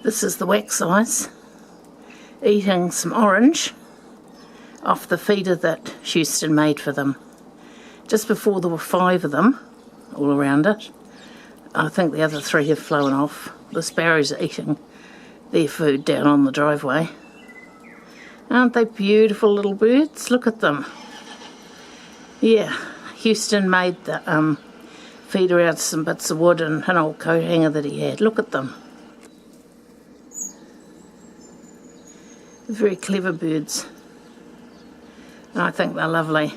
This is the Waxeyes eating some orange off the feeder that Houston made for them. Just before there were 5 of them all around it. I think the other 3 have flown off. The sparrows are eating their food down on the driveway. Aren't they beautiful little birds? Look at them. Yeah, Houston made the feeder out of some bits of wood and an old coat hanger that he had. Look at them. Very clever birds. And I think they're lovely.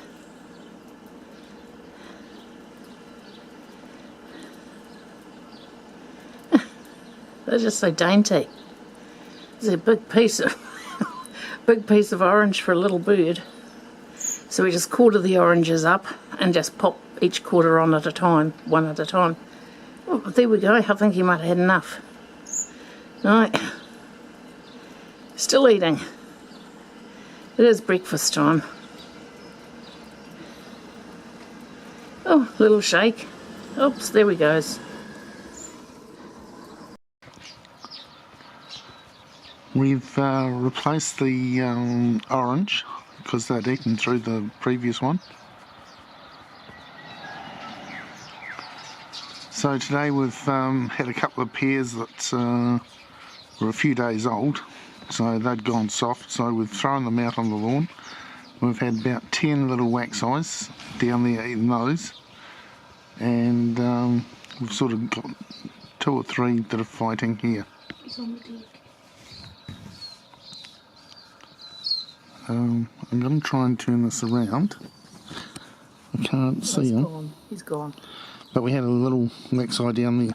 They're just so dainty. There's a big piece of orange for a little bird. So we just quarter the oranges up and just pop each quarter on at a time, one at a time. Oh, there we go. I think he might have had enough. Right. Still eating. It is breakfast time. Oh, little shake. Oops, there he goes. We've replaced the orange because they'd eaten through the previous one. So today we've had a couple of pears that were a few days old, so they'd gone soft, so we've thrown them out on the lawn. We've had about 10 little Waxeyes down there eating those, and we've sort of got 2 or 3 that are fighting here. I'm going to try and turn this around. I can't see him. He's gone. But we had a little Waxeye down there.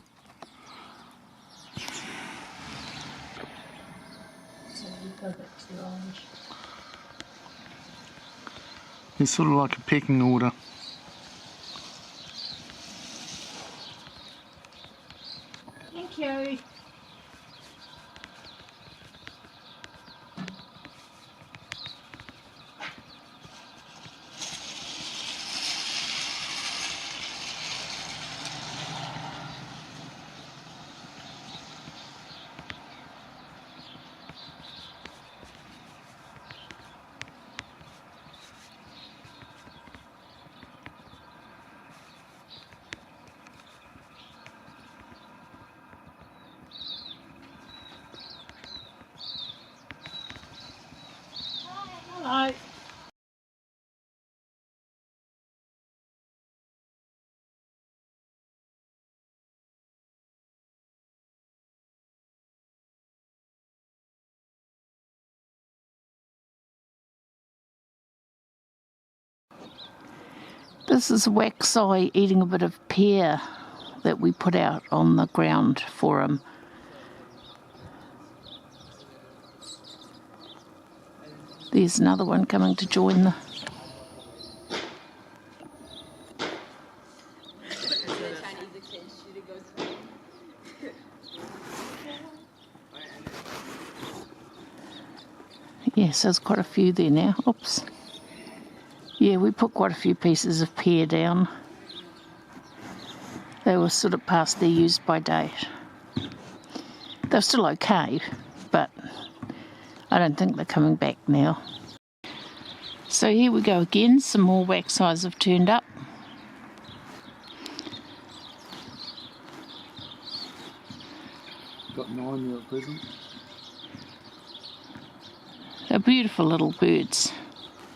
So we go back to the orange. It's sort of like a pecking order. Thank you. Hello. This is Waxeye eating a bit of pear that we put out on the ground for him. There's another one coming to join the... Yes, there's quite a few there now. Oops. Yeah, we put quite a few pieces of pear down. They were sort of past their use by date. They're still okay, but I don't think they're coming back now. So here we go again. Some more Waxeyes have turned up. Got 9 there at present. They're beautiful little birds.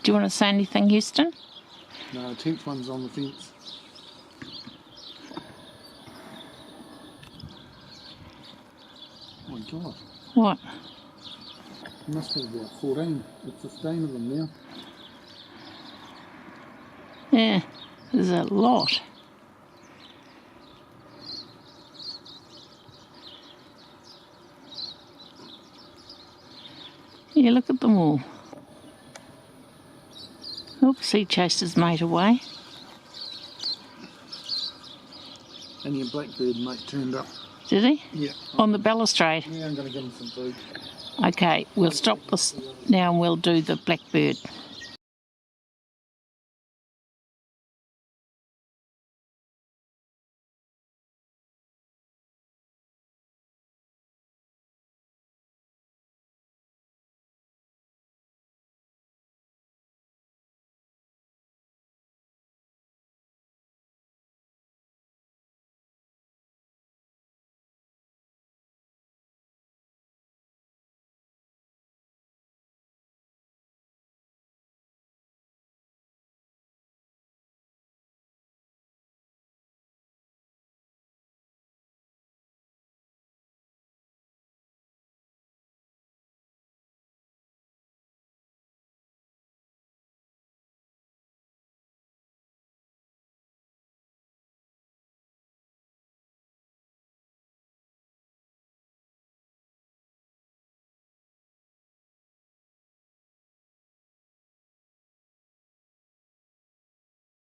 Do you want to say anything, Houston? No, 10th one's on the fence. Oh my God. What? There must be about 14 or 15 of them now. Yeah, there's a lot. Yeah, look at them all. Oops, he chased his mate away. And your blackbird mate turned up. Did he? Yeah. On the balustrade? Yeah, I'm going to give him some food. Okay, we'll stop this now and we'll do the blackbird.